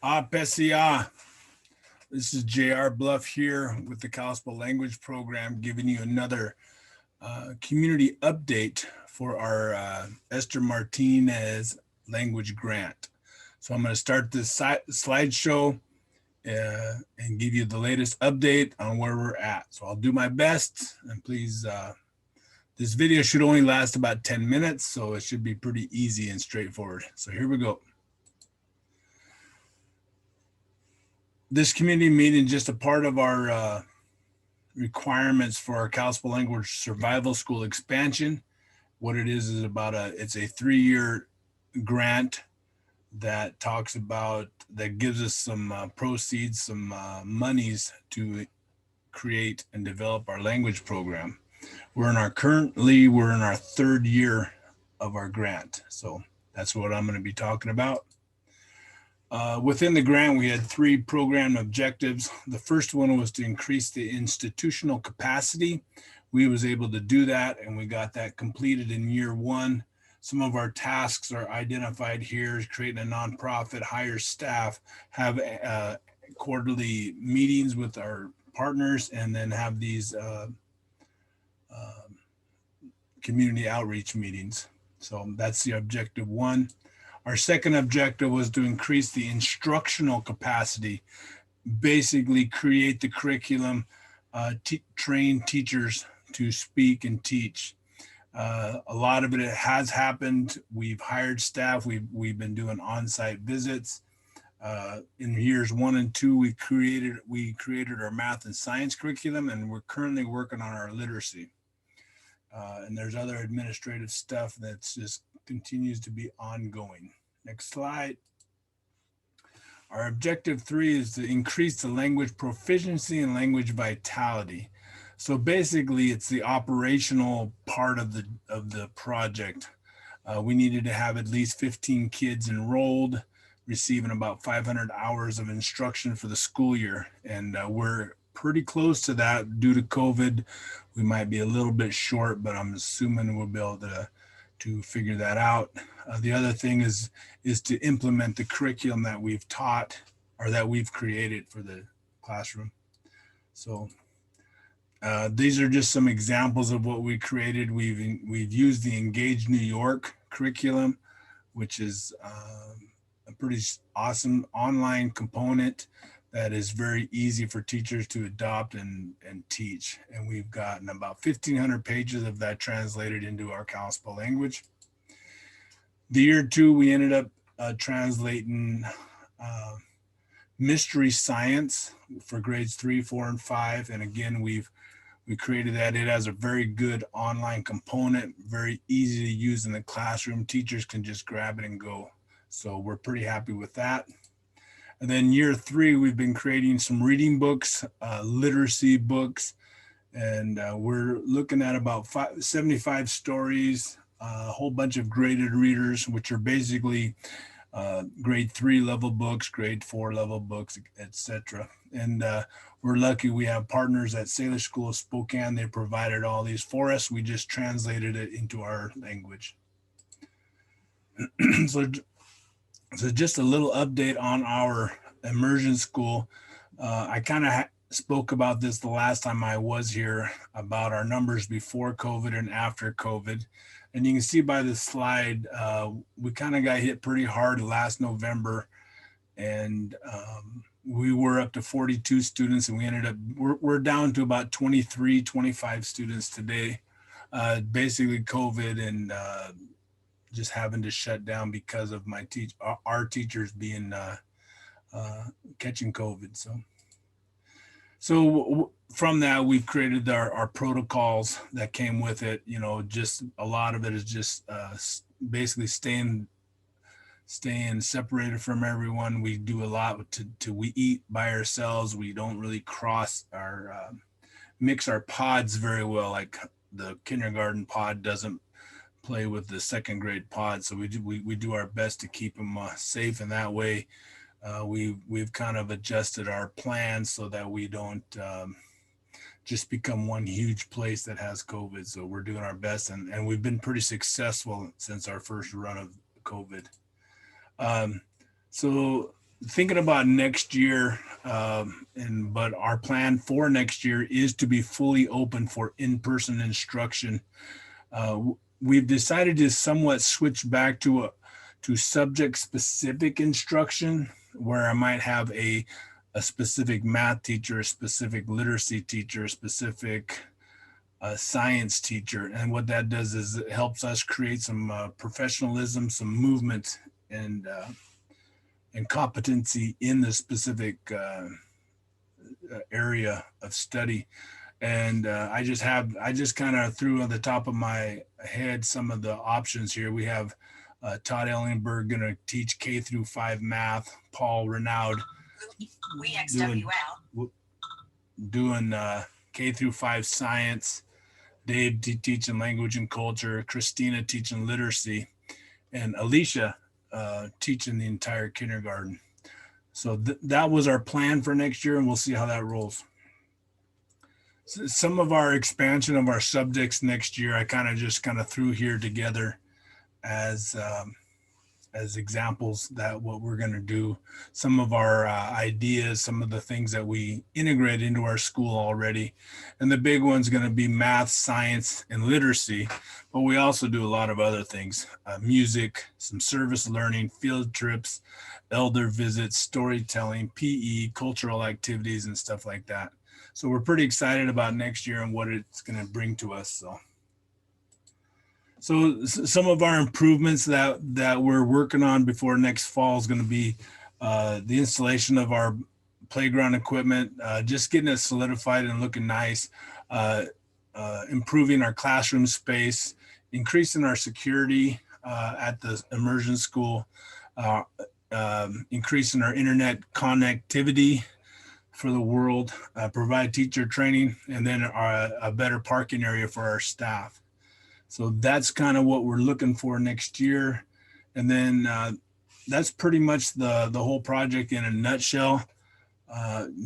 Pesia. This is JR Bluff here with the Kalispell Language Program, giving you another community update for our Esther Martinez language grant. So I'm going to start this slideshow and give you the latest update on where we're at. So I'll do my best, and please, this video should only last about 10 minutes, so it should be pretty easy and straightforward. So here we go. This community meeting is just a part of our requirements for our Kalispell Language Survival School expansion. What it is about it's a 3-year grant that talks about, that gives us some proceeds, some monies to create and develop our language program. We're in our 3rd year of our grant. So that's what I'm going to be talking about. Within the grant, we had 3 program objectives. The first one was to increase the institutional capacity. We was able to do that, and we got that completed in year 1. Some of our tasks are identified here: creating a nonprofit, hire staff, have quarterly meetings with our partners, and then have these community outreach meetings. So that's the objective 1. Our second objective was to increase the instructional capacity, basically create the curriculum, train teachers to speak and teach. A lot of it has happened. We've hired staff. We've been doing on-site visits. In years 1 and 2, we created our math and science curriculum, and we're currently working on our literacy. And there's other administrative stuff that's just continues to be ongoing. Next slide. Our objective 3 is to increase the language proficiency and language vitality. So basically, it's the operational part of the project. We needed to have at least 15 kids enrolled, receiving about 500 hours of instruction for the school year. And we're pretty close to that. Due to COVID, we might be a little bit short, but I'm assuming we'll be able to figure that out. The other thing is to implement the curriculum that we've taught, or that we've created for the classroom. So these are just some examples of what we created. We've used the Engage New York curriculum, which is a pretty awesome online component that is very easy for teachers to adopt and teach. And we've gotten about 1,500 pages of that translated into our Kalispell language. The year 2, we ended up translating mystery science for grades 3, 4, and 5. And again, we created that. It has a very good online component, very easy to use in the classroom. Teachers can just grab it and go. So we're pretty happy with that. And then year 3, we've been creating some reading books, literacy books, and we're looking at about 75 stories, a whole bunch of graded readers, which are basically grade 3 level books, grade 4 level books, etc. And we're lucky we have partners at Sailor School of Spokane. They provided all these for us. We just translated it into our language. So just a little update on our immersion school. I kind of spoke about this the last time I was here, about our numbers before COVID and after COVID. And you can see by this slide, we kind of got hit pretty hard last November. And we were up to 42 students, and we ended up, we're down to about 23, 25 students today. Basically COVID and just having to shut down because of our teachers being catching COVID. So from that, we've created our protocols that came with it. You know, just a lot of it is just basically staying separated from everyone. We do a lot we eat by ourselves. We don't really mix our pods very well. Like the kindergarten pod doesn't play with the 2nd grade pod, so we do our best to keep them safe. And that way, we've kind of adjusted our plans so that we don't just become one huge place that has COVID. So we're doing our best, and we've been pretty successful since our first run of COVID. So thinking about next year, but our plan for next year is to be fully open for in-person instruction. We've decided to somewhat switch back to subject-specific instruction, where I might have a specific math teacher, a specific literacy teacher, a specific science teacher. And what that does is it helps us create some professionalism, some movement, and competency in the specific area of study. And I just kind of threw on the top of my head some of the options here. We have Todd Ellenberg going to teach K through 5 math, Paul Renaud doing K through 5 science, Dave teaching language and culture, Christina teaching literacy, and Alicia teaching the entire kindergarten. So that was our plan for next year, and we'll see how that rolls. So some of our expansion of our subjects next year, I kind of threw here together as examples that what we're going to do. Some of our ideas, some of the things that we integrate into our school already. And the big one's going to be math, science, and literacy. But we also do a lot of other things, music, some service learning, field trips, elder visits, storytelling, PE, cultural activities, and stuff like that. So we're pretty excited about next year and what it's going to bring to us. So some of our improvements that we're working on before next fall is going to be the installation of our playground equipment, just getting it solidified and looking nice, improving our classroom space, increasing our security at the immersion school, increasing our internet connectivity for the world, provide teacher training, and then a better parking area for our staff. So that's kind of what we're looking for next year. And then that's pretty much the whole project in a nutshell.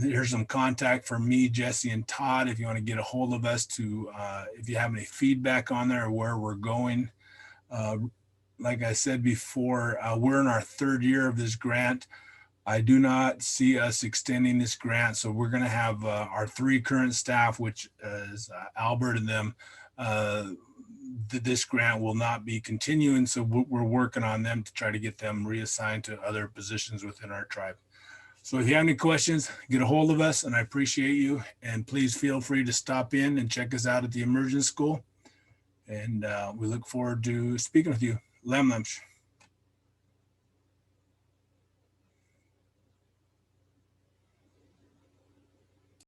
Here's some contact for me, Jesse, and Todd if you want to get a hold of us if you have any feedback on there or where we're going. Like I said before, we're in our 3rd year of this grant. I do not see us extending this grant. So we're going to have our 3 current staff, which is Albert and them. This grant will not be continuing. So we're working on them to try to get them reassigned to other positions within our tribe. So if you have any questions, get a hold of us, and I appreciate you. And please feel free to stop in and check us out at the Immersion School. And we look forward to speaking with you. Lamlamsh.